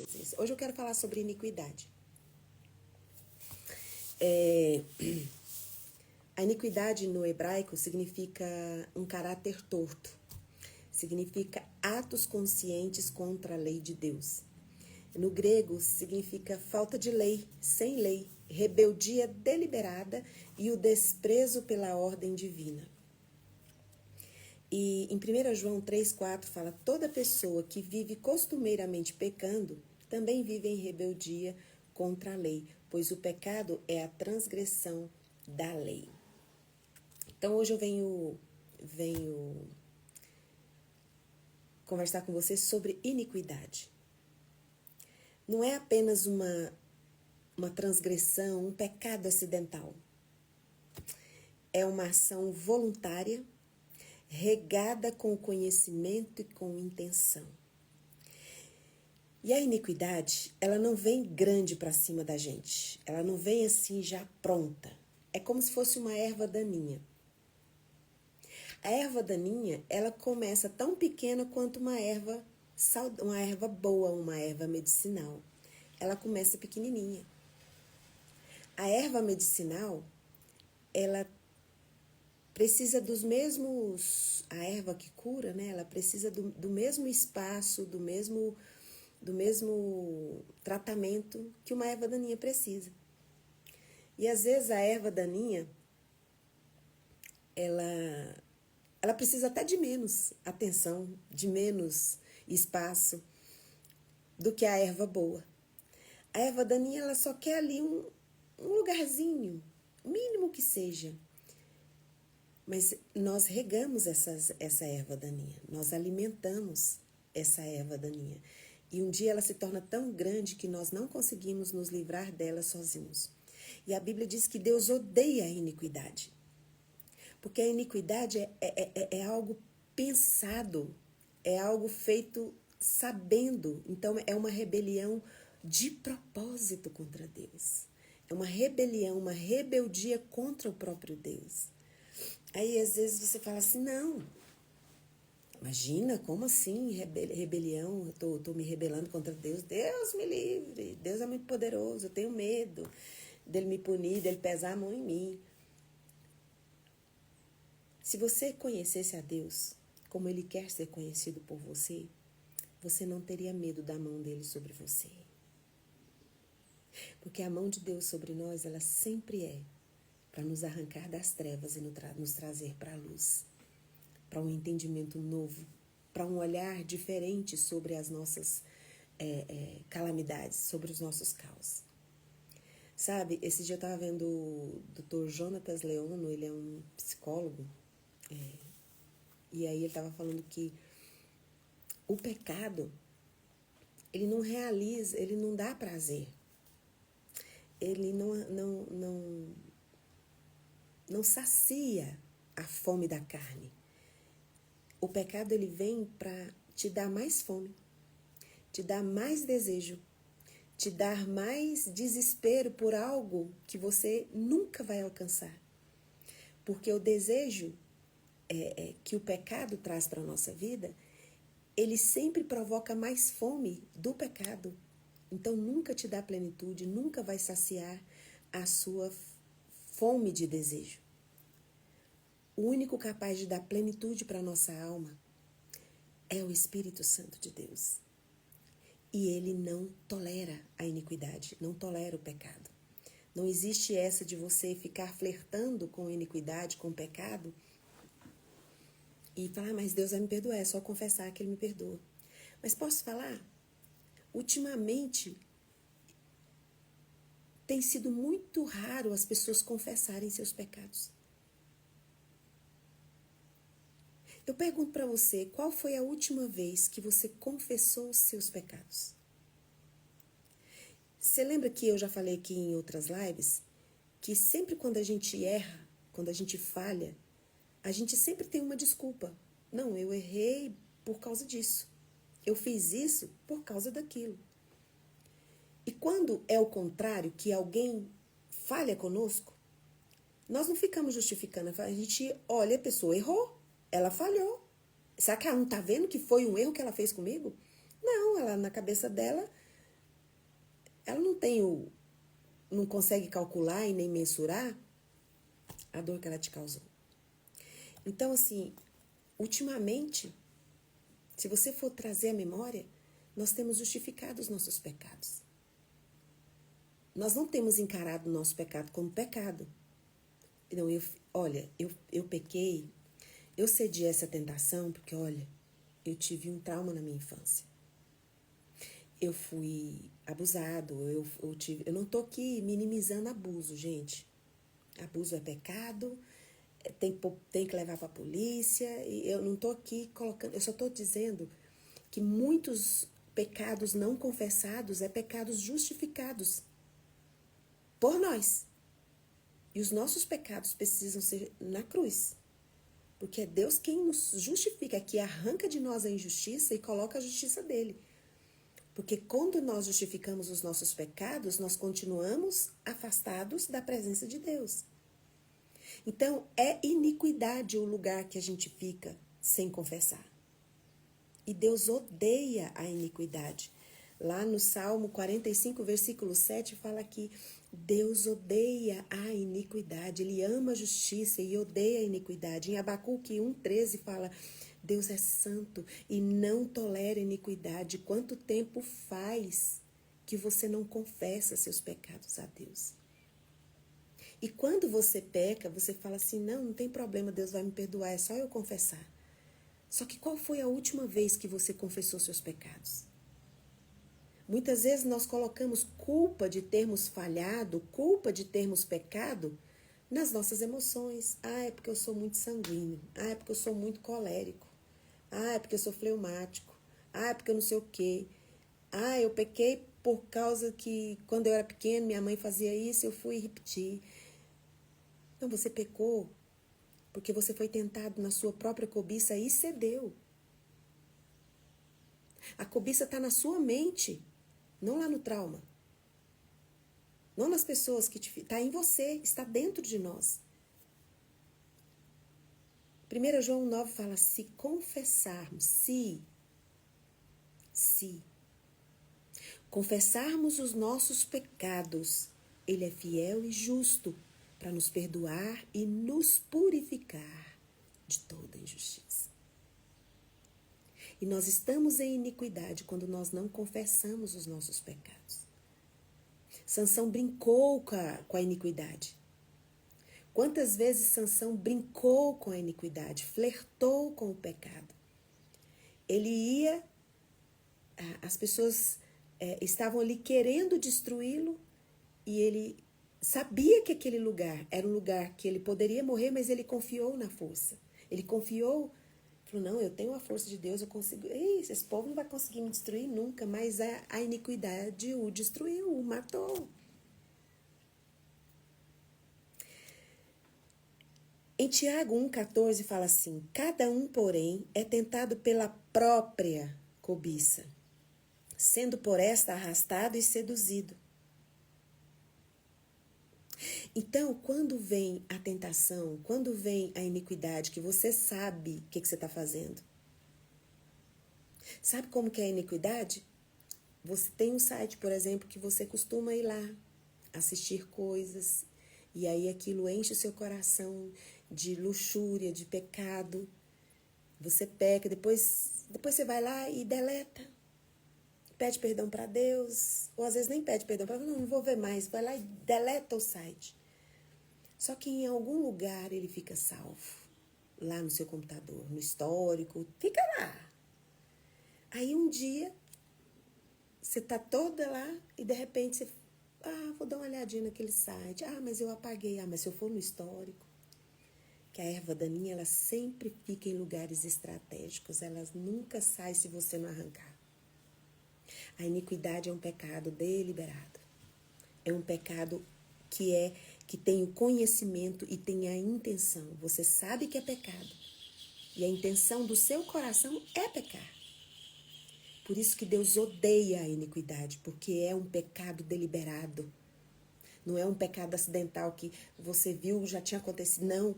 presença. Hoje eu quero falar sobre iniquidade. A iniquidade no hebraico significa um caráter torto. Significa atos conscientes contra a lei de Deus. No grego significa falta de lei, sem lei, rebeldia deliberada e o desprezo pela ordem divina. E em 1 João 3,4 fala: toda pessoa que vive costumeiramente pecando também vive em rebeldia contra a lei, pois o pecado é a transgressão da lei. Então hoje eu venho conversar com você sobre iniquidade. Não é apenas uma transgressão, um pecado acidental. É uma ação voluntária, regada com conhecimento e com intenção. E a iniquidade, ela não vem grande para cima da gente. Ela não vem assim já pronta. É como se fosse uma erva daninha. A erva daninha, ela começa tão pequena quanto uma erva boa, uma erva medicinal. Ela começa pequenininha. A erva medicinal, ela precisa dos mesmos... A erva que cura, né? Ela precisa do mesmo espaço, do mesmo tratamento que uma erva daninha precisa. E às vezes a erva daninha, ela precisa até de menos atenção, de menos espaço do que a erva boa. A erva daninha, ela só quer ali um lugarzinho, mínimo que seja. Mas nós regamos essa erva daninha, nós alimentamos essa erva daninha. E um dia ela se torna tão grande que nós não conseguimos nos livrar dela sozinhos. E a Bíblia diz que Deus odeia a iniquidade. Porque a iniquidade é algo pensado, é algo feito sabendo. Então é uma rebelião de propósito contra Deus. É uma rebelião, uma rebeldia contra o próprio Deus. Aí às vezes você fala assim, não, imagina, como assim rebelião, eu tô me rebelando contra Deus. Deus me livre, Deus é muito poderoso, eu tenho medo dele me punir, dele pesar a mão em mim. Se você conhecesse a Deus como Ele quer ser conhecido por você, você não teria medo da mão dele sobre você. Porque a mão de Deus sobre nós, ela sempre é para nos arrancar das trevas e nos trazer para a luz, para um entendimento novo, para um olhar diferente sobre as nossas calamidades, sobre os nossos caos. Sabe, esse dia eu estava vendo o Dr. Jonatas Leono, ele é um psicólogo, e aí ele estava falando que o pecado, ele não realiza, ele não dá prazer. Ele não sacia a fome da carne. O pecado, ele vem para te dar mais fome, te dar mais desejo, te dar mais desespero por algo que você nunca vai alcançar. Porque o desejo que o pecado traz para a nossa vida, ele sempre provoca mais fome do pecado. Então nunca te dá plenitude, nunca vai saciar a sua fome de desejo. O único capaz de dar plenitude para a nossa alma é o Espírito Santo de Deus. E ele não tolera a iniquidade, não tolera o pecado. Não existe essa de você ficar flertando com a iniquidade, com o pecado, e falar, mas Deus vai me perdoar, é só confessar que Ele me perdoa. Mas posso falar? Ultimamente, tem sido muito raro as pessoas confessarem seus pecados. Eu pergunto para você, qual foi a última vez que você confessou os seus pecados? Você lembra que eu já falei aqui em outras lives, que sempre quando a gente erra, quando a gente falha, a gente sempre tem uma desculpa. Não, eu errei por causa disso. Eu fiz isso por causa daquilo. E quando é o contrário, que alguém falha conosco, nós não ficamos justificando. A gente olha, a pessoa errou, ela falhou. Será que ela não está vendo que foi um erro que ela fez comigo? Não, ela na cabeça dela ela não consegue calcular e nem mensurar a dor que ela te causou. Então, assim, ultimamente, se você for trazer a memória, nós temos justificado os nossos pecados. Nós não temos encarado o nosso pecado como pecado. Não, eu pequei, eu cedi a essa tentação porque, olha, eu tive um trauma na minha infância. Eu fui abusado, eu não tô aqui minimizando abuso, gente. Abuso é pecado, tem que levar para a polícia, e eu não tô aqui colocando, eu só tô dizendo que muitos pecados não confessados é pecados justificados por nós. E os nossos pecados precisam ser na cruz. Porque é Deus quem nos justifica, que arranca de nós a injustiça e coloca a justiça dele. Porque quando nós justificamos os nossos pecados, nós continuamos afastados da presença de Deus. Então, é iniquidade o lugar que a gente fica sem confessar. E Deus odeia a iniquidade. Lá no Salmo 45, versículo 7, fala que Deus odeia a iniquidade. Ele ama a justiça e odeia a iniquidade. Em Abacuque 1,13 fala, Deus é santo e não tolera iniquidade. Quanto tempo faz que você não confessa seus pecados a Deus? E quando você peca, você fala assim, não tem problema, Deus vai me perdoar, é só eu confessar. Só que qual foi a última vez que você confessou seus pecados? Muitas vezes nós colocamos culpa de termos falhado, culpa de termos pecado nas nossas emoções. Ah, é porque eu sou muito sanguíneo. Ah, é porque eu sou muito colérico. Ah, é porque eu sou fleumático. Ah, é porque eu não sei o quê. Ah, eu pequei por causa que quando eu era pequeno minha mãe fazia isso, eu fui repetir. Não, você pecou porque você foi tentado na sua própria cobiça e cedeu. A cobiça está na sua mente, não lá no trauma. Não nas pessoas que te... Está em você, está dentro de nós. 1 João 9 fala, se confessarmos, se confessarmos os nossos pecados, Ele é fiel e justo para nos perdoar e nos purificar de toda injustiça. E nós estamos em iniquidade quando nós não confessamos os nossos pecados. Sansão brincou com a iniquidade. Quantas vezes Sansão brincou com a iniquidade, flertou com o pecado? Ele ia, as pessoas estavam ali querendo destruí-lo e ele sabia que aquele lugar era um lugar que ele poderia morrer, mas ele confiou na força. Ele confiou, falou, não, eu tenho a força de Deus, eu consigo, esse povo não vai conseguir me destruir nunca, mas a iniquidade o destruiu, o matou. Em Tiago 1,14 fala assim, cada um, porém, é tentado pela própria cobiça, sendo por esta arrastado e seduzido. Então, quando vem a tentação, quando vem a iniquidade, que você sabe o que você está fazendo. Sabe como que é a iniquidade? Você tem um site, por exemplo, que você costuma ir lá, assistir coisas, e aí aquilo enche o seu coração de luxúria, de pecado. Você peca, depois você vai lá e deleta. Pede perdão para Deus, ou às vezes nem pede perdão para Deus, não vou ver mais, vai lá e deleta o site. Só que em algum lugar ele fica salvo, lá no seu computador, no histórico, fica lá. Aí um dia, você tá toda lá e de repente você, vou dar uma olhadinha naquele site, mas eu apaguei, mas se eu for no histórico, que a erva daninha, ela sempre fica em lugares estratégicos, ela nunca sai se você não arrancar. A iniquidade é um pecado deliberado. É um pecado que tem o conhecimento e tem a intenção. Você sabe que é pecado. E a intenção do seu coração é pecar. Por isso que Deus odeia a iniquidade, porque é um pecado deliberado. Não é um pecado acidental que você viu, já tinha acontecido. Não,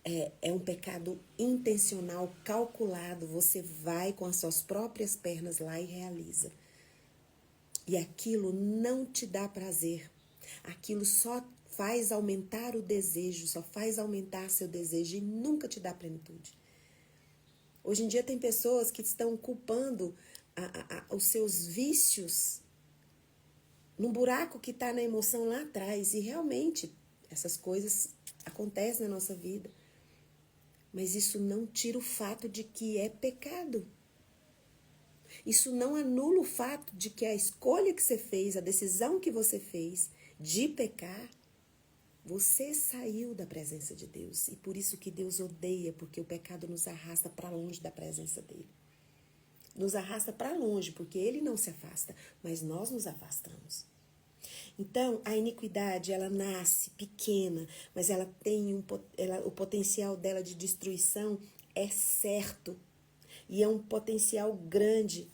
é um pecado intencional, calculado. Você vai com as suas próprias pernas lá e realiza. e aquilo não te dá prazer, aquilo só faz aumentar o desejo, só faz aumentar seu desejo e nunca te dá plenitude. Hoje em dia tem pessoas que estão culpando os seus vícios num buraco que está na emoção lá atrás. E realmente essas coisas acontecem na nossa vida. Mas isso não tira o fato de que é pecado. Isso não anula o fato de que a escolha que você fez, a decisão que você fez de pecar, você saiu da presença de Deus. E por isso que Deus odeia, porque o pecado nos arrasta para longe da presença dele. Nos arrasta para longe, porque ele não se afasta, mas nós nos afastamos. Então, a iniquidade, ela nasce pequena, mas ela tem o potencial dela de destruição é certo. E é um potencial grande.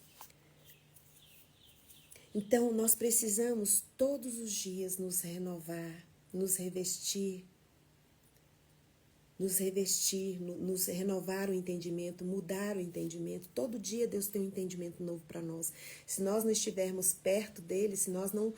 Então, nós precisamos todos os dias nos renovar, nos revestir, nos renovar o entendimento, mudar o entendimento. Todo dia Deus tem um entendimento novo para nós. Se nós não estivermos perto dele, se nós não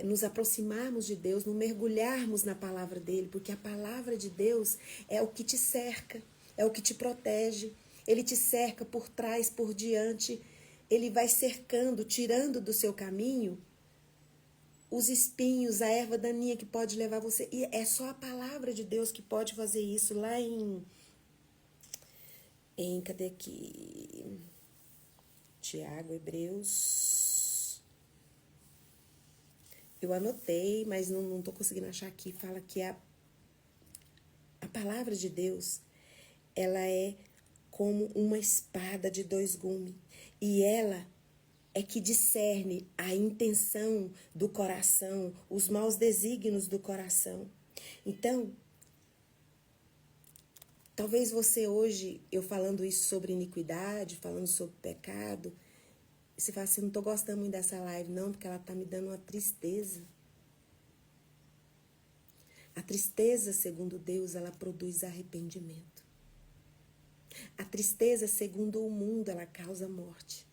nos aproximarmos de Deus, não mergulharmos na palavra dele, porque a palavra de Deus é o que te cerca, é o que te protege. Ele te cerca por trás, por diante. Ele vai cercando, tirando do seu caminho os espinhos, a erva daninha que pode levar você. E é só a palavra de Deus que pode fazer isso. Lá cadê aqui? Tiago, Hebreus. Eu anotei, mas não estou conseguindo achar aqui. Fala que a palavra de Deus, ela é como uma espada de 2 gumes. E ela é que discerne a intenção do coração, os maus desígnios do coração. Então, talvez você hoje, eu falando isso sobre iniquidade, falando sobre pecado, você fala assim, não estou gostando muito dessa live, não, porque ela está me dando uma tristeza. A tristeza, segundo Deus, ela produz arrependimento. A tristeza, segundo o mundo, ela causa morte.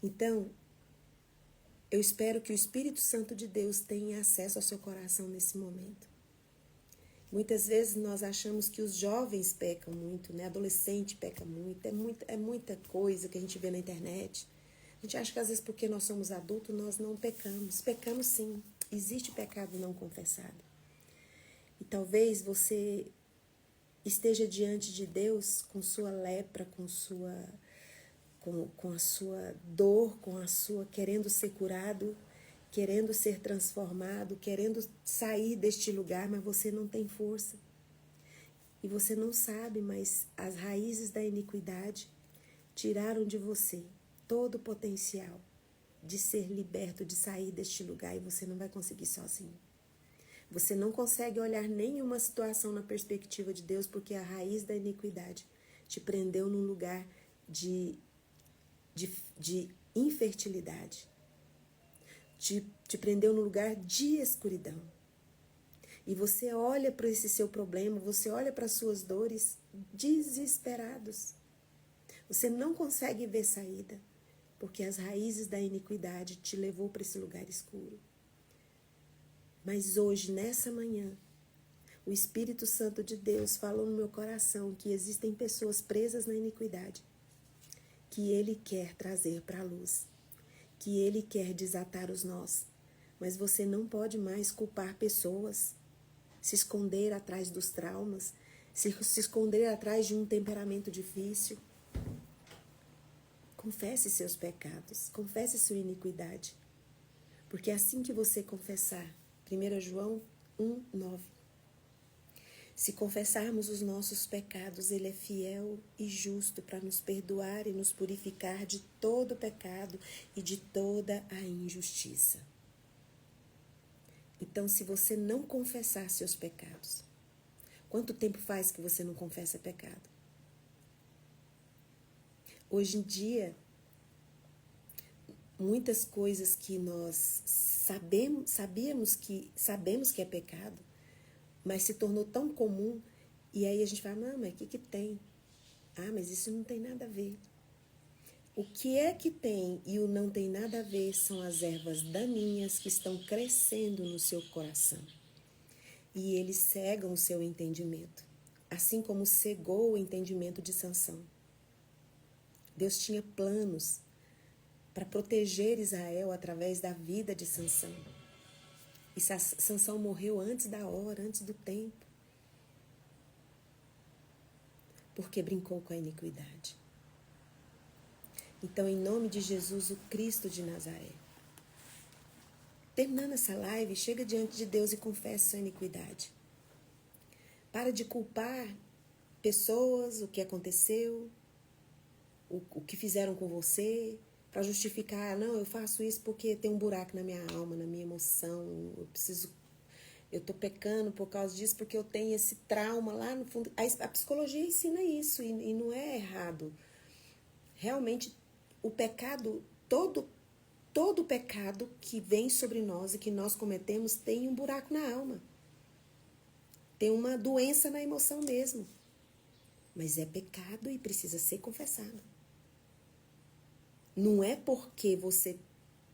Então, eu espero que o Espírito Santo de Deus tenha acesso ao seu coração nesse momento. Muitas vezes nós achamos que os jovens pecam muito, né? Adolescente peca muito, é muita coisa que a gente vê na internet. A gente acha que às vezes porque nós somos adultos nós não pecamos. Pecamos sim, existe pecado não confessado. E talvez você esteja diante de Deus com sua lepra, com a sua dor, com a sua querendo ser curado, querendo ser transformado, querendo sair deste lugar, mas você não tem força. E você não sabe, mas as raízes da iniquidade tiraram de você todo o potencial de ser liberto, de sair deste lugar, e você não vai conseguir sozinho. Você não consegue olhar nenhuma situação na perspectiva de Deus, porque a raiz da iniquidade te prendeu num lugar de infertilidade. Te prendeu no lugar de escuridão. E você olha para esse seu problema, você olha para as suas dores desesperados. Você não consegue ver saída, porque as raízes da iniquidade te levou para esse lugar escuro. Mas hoje, nessa manhã, o Espírito Santo de Deus falou no meu coração que existem pessoas presas na iniquidade, que Ele quer trazer para a luz, que Ele quer desatar os nós. Mas você não pode mais culpar pessoas, se esconder atrás dos traumas, se esconder atrás de um temperamento difícil. Confesse seus pecados, confesse sua iniquidade, porque assim que você confessar, 1 João 1:9, se confessarmos os nossos pecados, Ele é fiel e justo para nos perdoar e nos purificar de todo pecado e de toda a injustiça. Então, se você não confessar seus pecados, quanto tempo faz que você não confessa pecado? Hoje em dia, muitas coisas que nós sabemos que é pecado, mas se tornou tão comum, e aí a gente fala, não, mas o que tem? Ah, mas isso não tem nada a ver. O que é que tem e o não tem nada a ver são as ervas daninhas que estão crescendo no seu coração. E eles cegam o seu entendimento, assim como cegou o entendimento de Sansão. Deus tinha planos para proteger Israel através da vida de Sansão. E Sansão morreu antes da hora, antes do tempo, porque brincou com a iniquidade. Então, em nome de Jesus, o Cristo de Nazaré, terminando essa live, chega diante de Deus e confessa sua iniquidade. Para de culpar pessoas, o que aconteceu, o que fizeram com você, para justificar, não, eu faço isso porque tem um buraco na minha alma, na minha emoção, eu tô pecando por causa disso porque eu tenho esse trauma lá no fundo. A psicologia ensina isso e não é errado. Realmente, o pecado, todo pecado que vem sobre nós e que nós cometemos tem um buraco na alma. Tem uma doença na emoção mesmo. Mas é pecado e precisa ser confessado. Não é porque você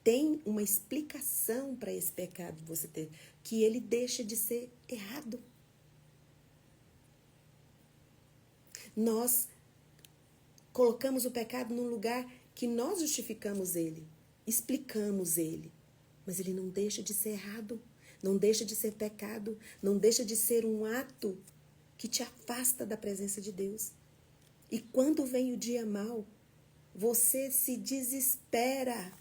tem uma explicação para esse pecado que você teve, que ele deixa de ser errado. Nós colocamos o pecado num lugar que nós justificamos ele, explicamos ele, mas ele não deixa de ser errado, não deixa de ser pecado, não deixa de ser um ato que te afasta da presença de Deus. E quando vem o dia mau, você se desespera,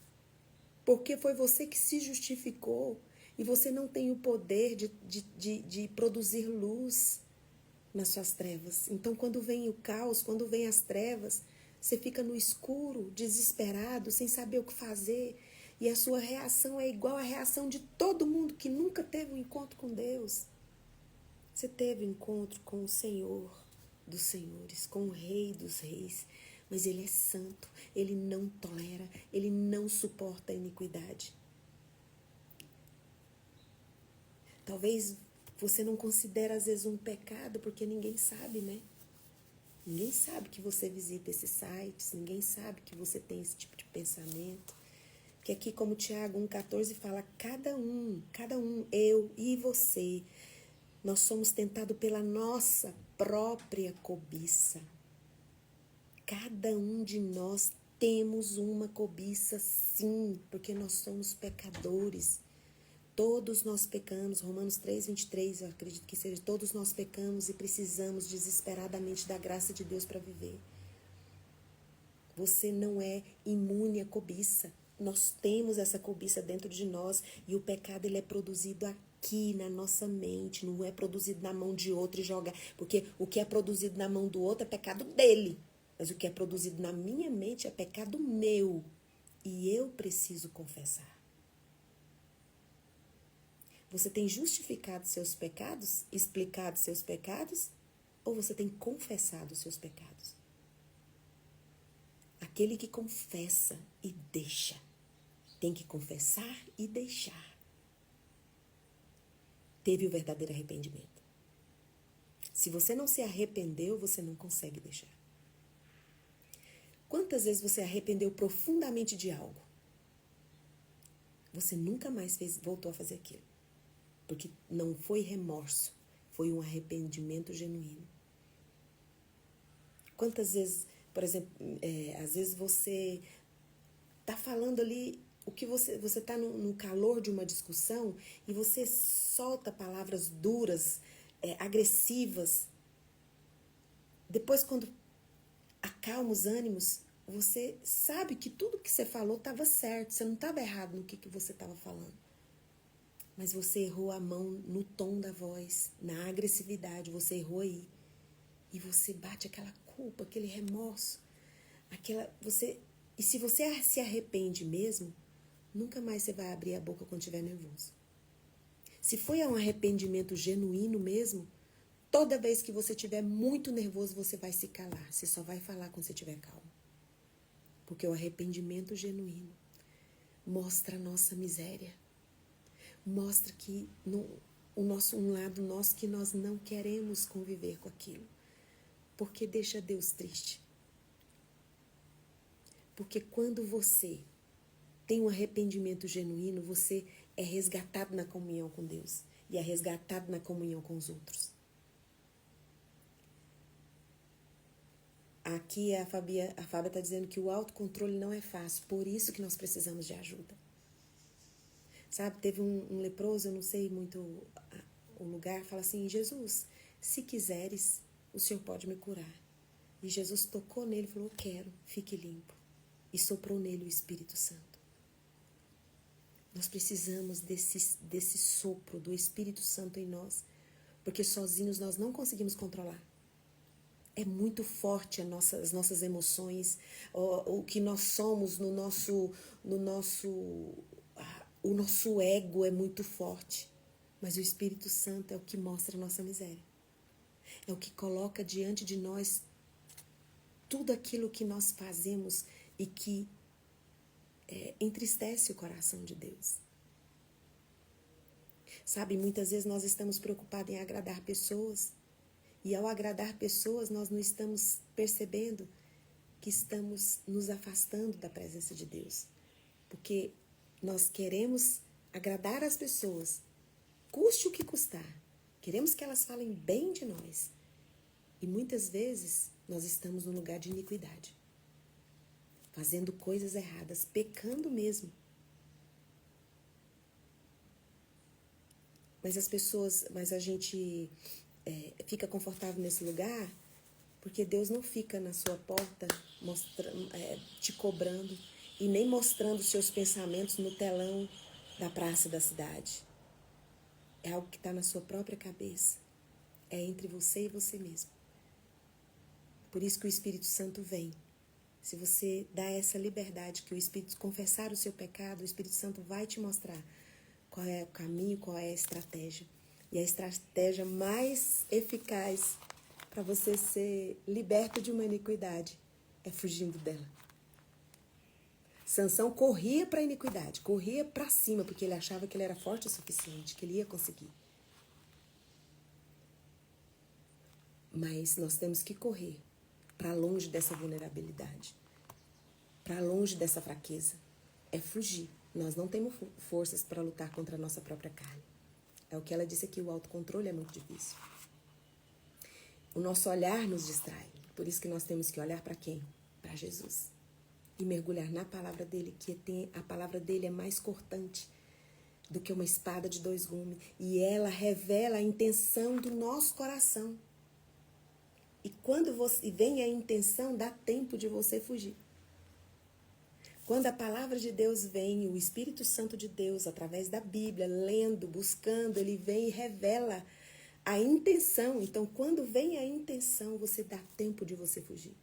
porque foi você que se justificou e você não tem o poder de produzir luz nas suas trevas. Então, quando vem o caos, quando vem as trevas, você fica no escuro, desesperado, sem saber o que fazer, e a sua reação é igual à reação de todo mundo que nunca teve um encontro com Deus. Você teve um encontro com o Senhor dos senhores, com o Rei dos reis, mas ele é santo, ele não tolera, ele não suporta a iniquidade. Talvez você não considere às vezes um pecado, porque ninguém sabe, né? Ninguém sabe que você visita esses sites, ninguém sabe que você tem esse tipo de pensamento. Que aqui, como Tiago 1,14 fala, cada um, eu e você, nós somos tentados pela nossa própria cobiça. Cada um de nós temos uma cobiça, sim, porque nós somos pecadores. Todos nós pecamos, Romanos 3,23, eu acredito que seja, todos nós pecamos e precisamos desesperadamente da graça de Deus para viver. Você não é imune à cobiça. Nós temos essa cobiça dentro de nós e o pecado ele é produzido aqui na nossa mente, não é produzido na mão de outro e joga, porque o que é produzido na mão do outro é pecado dele, mas o que é produzido na minha mente é pecado meu e eu preciso confessar. Você tem justificado seus pecados, explicado seus pecados, ou você tem confessado seus pecados? Aquele que confessa e deixa, tem que confessar e deixar. Teve o verdadeiro arrependimento. Se você não se arrependeu, você não consegue deixar. Quantas vezes você arrependeu profundamente de algo? Você nunca mais voltou a fazer aquilo. Porque não foi remorso, foi um arrependimento genuíno. Quantas vezes, por exemplo, às vezes você está falando ali, o que você está no calor de uma discussão e você solta palavras duras, agressivas. Depois, quando acalma os ânimos, você sabe que tudo que você falou estava certo, você não estava errado no que você estava falando. Mas você errou a mão no tom da voz, na agressividade, você errou aí. E você bate aquela culpa, aquele remorso, e se você se arrepende mesmo, nunca mais você vai abrir a boca quando estiver nervoso. Se foi um arrependimento genuíno mesmo, toda vez que você estiver muito nervoso, você vai se calar. Você só vai falar quando você estiver calmo. Porque o arrependimento genuíno mostra a nossa miséria. Mostra que um lado nosso que nós não queremos conviver com aquilo. Porque deixa Deus triste. Porque quando você tem um arrependimento genuíno, você é resgatado na comunhão com Deus e é resgatado na comunhão com os outros. Aqui a Fábia está dizendo que o autocontrole não é fácil, por isso que nós precisamos de ajuda. Sabe, teve um leproso, eu não sei muito o lugar, fala assim, Jesus, se quiseres, o Senhor pode me curar. E Jesus tocou nele e falou, eu quero, fique limpo. E soprou nele o Espírito Santo. Nós precisamos desse sopro do Espírito Santo em nós, porque sozinhos nós não conseguimos controlar. É muito forte as nossas emoções, o que nós somos o nosso ego é muito forte. Mas o Espírito Santo é o que mostra a nossa miséria. É o que coloca diante de nós tudo aquilo que nós fazemos e que entristece o coração de Deus. Sabe, muitas vezes nós estamos preocupados em agradar pessoas. E ao agradar pessoas, nós não estamos percebendo que estamos nos afastando da presença de Deus. Porque nós queremos agradar as pessoas, custe o que custar. Queremos que elas falem bem de nós. E muitas vezes nós estamos num lugar de iniquidade, fazendo coisas erradas, pecando mesmo. Mas a gente fica confortável nesse lugar porque Deus não fica na sua porta te cobrando e nem mostrando seus pensamentos no telão da praça da cidade. É algo que está na sua própria cabeça. É entre você e você mesmo. Por isso que o Espírito Santo vem. Se você dá essa liberdade, que o Espírito confessar o seu pecado, o Espírito Santo vai te mostrar qual é o caminho, qual é a estratégia. E a estratégia mais eficaz para você ser liberto de uma iniquidade é fugindo dela. Sansão corria para a iniquidade, corria para cima, porque ele achava que ele era forte o suficiente, que ele ia conseguir. Mas nós temos que correr para longe dessa vulnerabilidade, para longe dessa fraqueza. É fugir. Nós não temos forças para lutar contra a nossa própria carne. É o que ela disse aqui, o autocontrole é muito difícil. O nosso olhar nos distrai. Por isso que nós temos que olhar para quem? Para Jesus. E mergulhar na palavra dele, a palavra dele é mais cortante do que uma espada de 2 gumes. E ela revela a intenção do nosso coração. E quando vem a intenção, dá tempo de você fugir. Quando a palavra de Deus vem, o Espírito Santo de Deus, através da Bíblia, lendo, buscando, ele vem e revela a intenção. Então, quando vem a intenção, você dá tempo de você fugir.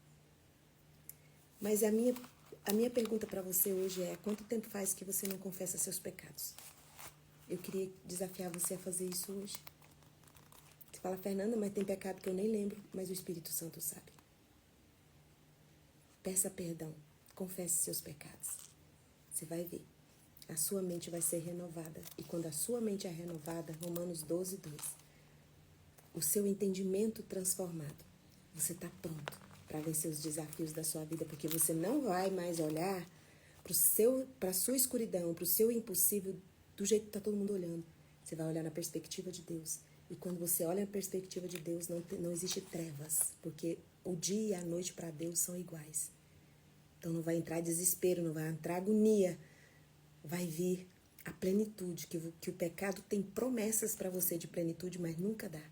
Mas a minha pergunta para você hoje é, quanto tempo faz que você não confessa seus pecados? Eu queria desafiar você a fazer isso hoje. Você fala, Fernanda, mas tem pecado que eu nem lembro, mas o Espírito Santo sabe. Peça perdão, confesse seus pecados. Você vai ver, a sua mente vai ser renovada. E quando a sua mente é renovada, Romanos 12:2, o seu entendimento transformado, você está pronto para vencer os desafios da sua vida, porque você não vai mais olhar para a sua escuridão, para o seu impossível do jeito que está todo mundo olhando. Você vai olhar na perspectiva de Deus. E quando você olha na perspectiva de Deus, não existe trevas, porque o dia e a noite para Deus são iguais. Então não vai entrar desespero, não vai entrar agonia, vai vir a plenitude, que o pecado tem promessas para você de plenitude, mas nunca dá.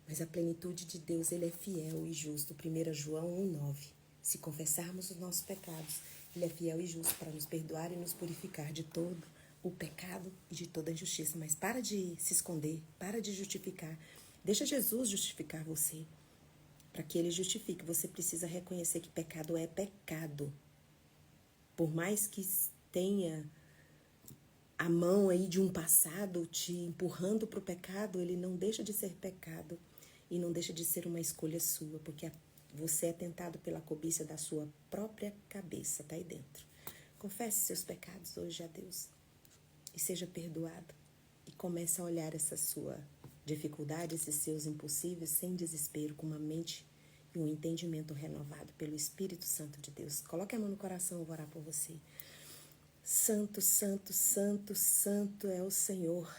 Mas a plenitude de Deus, ele é fiel e justo. 1 João 1:9. Se confessarmos os nossos pecados, ele é fiel e justo para nos perdoar e nos purificar de todo o pecado e de toda a injustiça. Mas para de se esconder, para de justificar. Deixa Jesus justificar você. Para que ele justifique, você precisa reconhecer que pecado é pecado. Por mais que tenha a mão aí de um passado te empurrando para o pecado, ele não deixa de ser pecado e não deixa de ser uma escolha sua, porque você é tentado pela cobiça da sua própria cabeça, tá aí dentro. Confesse seus pecados hoje a Deus e seja perdoado. E comece a olhar essa sua dificuldade, esses seus impossíveis, sem desespero, com uma mente e um entendimento renovado pelo Espírito Santo de Deus. Coloque a mão no coração, eu vou orar por você. Santo, santo, santo, santo é o Senhor.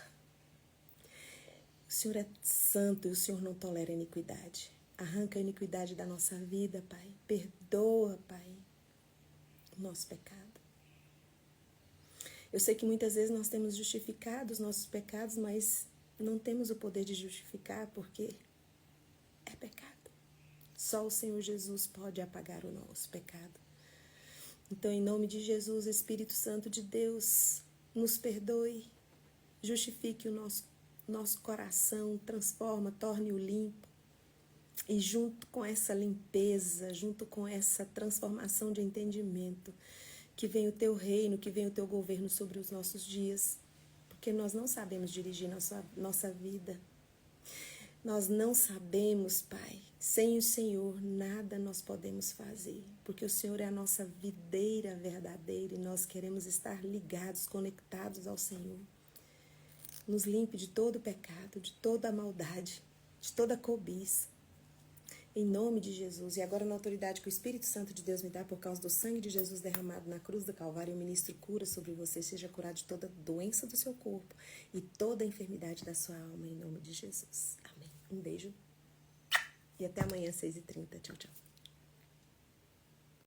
O Senhor é santo e o Senhor não tolera iniquidade. Arranca a iniquidade da nossa vida, Pai. Perdoa, Pai, o nosso pecado. Eu sei que muitas vezes nós temos justificado os nossos pecados, mas não temos o poder de justificar porque é pecado. Só o Senhor Jesus pode apagar o nosso pecado. Então, em nome de Jesus, Espírito Santo de Deus, nos perdoe, justifique o nosso coração, transforma, torne-o limpo. E junto com essa limpeza, junto com essa transformação de entendimento, que venha o teu reino, que venha o teu governo sobre os nossos dias, porque nós não sabemos dirigir nossa vida. Nós não sabemos, Pai. Sem o Senhor, nada nós podemos fazer, porque o Senhor é a nossa videira verdadeira e nós queremos estar ligados, conectados ao Senhor. Nos limpe de todo pecado, de toda maldade, de toda cobiça. Em nome de Jesus, e agora na autoridade que o Espírito Santo de Deus me dá por causa do sangue de Jesus derramado na cruz do Calvário, eu ministro cura sobre você, seja curado de toda doença do seu corpo e toda enfermidade da sua alma, em nome de Jesus. Amém. Um beijo e até amanhã, 6h30. Tchau, tchau.